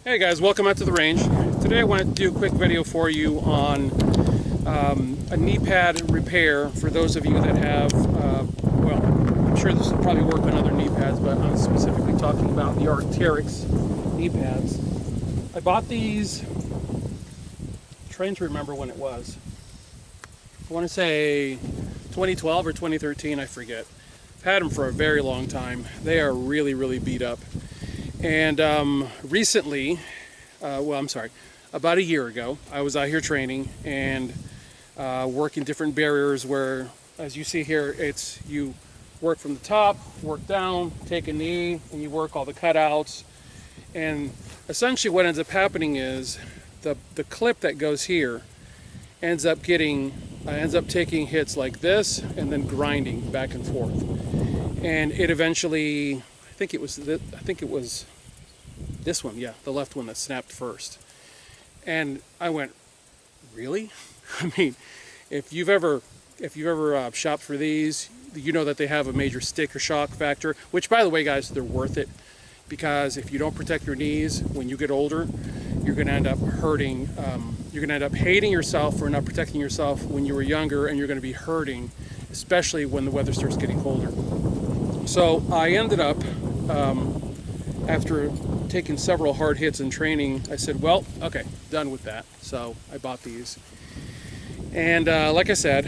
Hey guys, welcome out to the range. Today I wanted to do a quick video for you on a knee pad repair for those of you that have, well, I'm sure this will probably work on other knee pads, but I'm specifically talking about the REX knee pads. I bought these, trying to remember when it was. I want to say 2012 or 2013, I forget. I've had them for a very long time. They are really, really beat up. And recently, about a year ago, I was out here training and working different barriers where, as you see here, it's you work from the top, work down, take a knee, and you work all the cutouts. And essentially what ends up happening is the clip that goes here ends up taking hits like this and then grinding back and forth. And it eventually, I think it was this one, yeah, the left one that snapped first. And I went, really? I mean, if you've ever shopped for these, you know that they have a major sticker shock factor, which, by the way, guys, they're worth it, because if you don't protect your knees when you get older, you're going to end up hurting. You're going to end up hating yourself for not protecting yourself when you were younger, and you're going to be hurting, especially when the weather starts getting colder. So I ended up, after taking several hard hits in training, I said, well, okay, done with that. So I bought these. And like I said,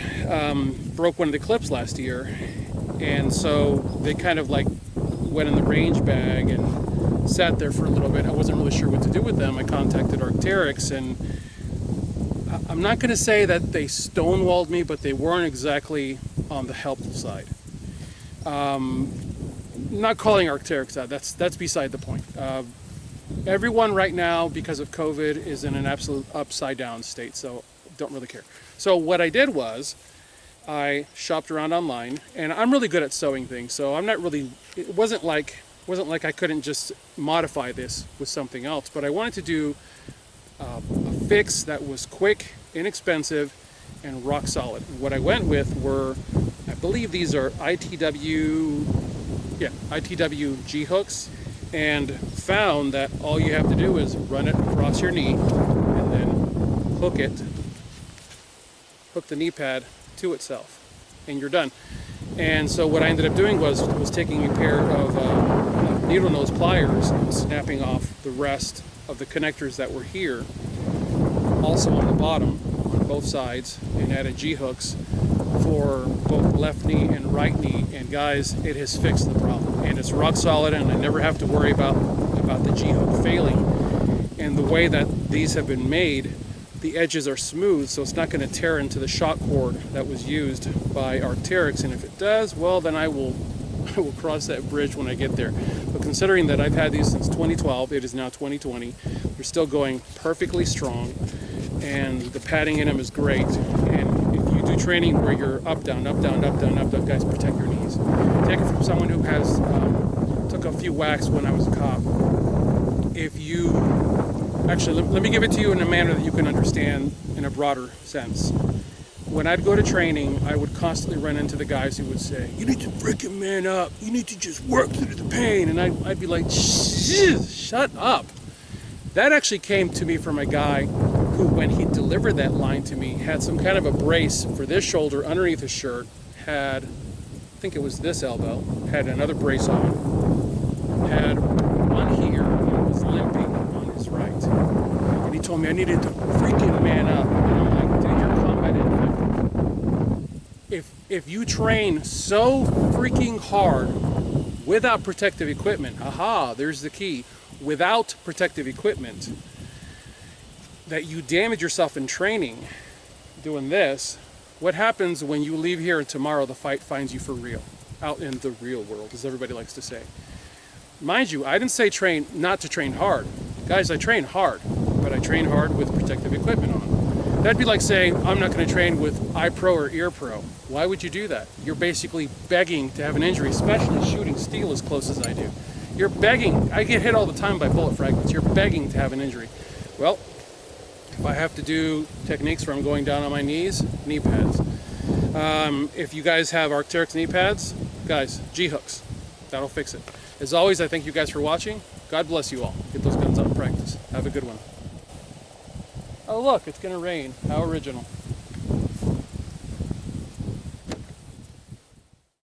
broke one of the clips last year. And so they kind of like went in the range bag and sat there for a little bit. I wasn't really sure what to do with them. I contacted REX, and I'm not going to say that they stonewalled me, but they weren't exactly on the helpful side. Not calling REX out, that's beside the point. Everyone right now, because of COVID, is in an absolute upside down state, so don't really care. So what I did was I shopped around online, and I'm really good at sewing things, so I'm not really, it wasn't like I couldn't just modify this with something else, but I wanted to do a fix that was quick, inexpensive, and rock solid. What I went with were, I believe these are ITW G hooks, and found that all you have to do is run it across your knee and then hook the knee pad to itself, and you're done. And so what I ended up doing was taking a pair of needle nose pliers and snapping off the rest of the connectors that were here, also on the bottom on both sides, and added G hooks for both left knee and right knee. And guys, it has fixed the problem, and it's rock solid, and I never have to worry about the G hook failing. And the way that these have been made, the edges are smooth, so it's not going to tear into the shock cord that was used by REX. And if it does, well, then I will cross that bridge when I get there. But considering that I've had these since 2012, it is now 2020, they're still going perfectly strong, and the padding in them is great. And if you do training where you're up, down, up, down, up, down, up, down, guys, protect your knees. Take it from someone who has took a few whacks when I was a cop. If you actually, let me give it to you in a manner that you can understand in a broader sense. When I'd go to training, I would constantly run into the guys who would say, "You need to freaking man up. You need to just work through the pain." And I'd be like, shut up. That actually came to me from a guy who, when he delivered that line to me, had some kind of a brace for this shoulder underneath his shirt, had, I think it was this elbow, had another brace on, had one here, and was limping on his right. And he told me I needed to freaking man up. And I'm like, dude, you're combat infantry. If you train so freaking hard without protective equipment, aha, there's the key, without protective equipment, that you damage yourself in training doing this, what happens when you leave here and tomorrow the fight finds you for real, out in the real world, as everybody likes to say? Mind you, I didn't say not to train hard. Guys, I train hard, but I train hard with protective equipment on. That'd be like saying, I'm not going to train with iPro or EarPro. Why would you do that? You're basically begging to have an injury, especially shooting steel as close as I do. You're begging. I get hit all the time by bullet fragments. You're begging to have an injury. Well, if I have to do techniques where I'm going down on my knees, knee pads. If you guys have REX knee pads, guys, G hooks. That'll fix it. As always, I thank you guys for watching. God bless you all. Get those guns up. practice. Have a good one. Oh look, it's going to rain. How original.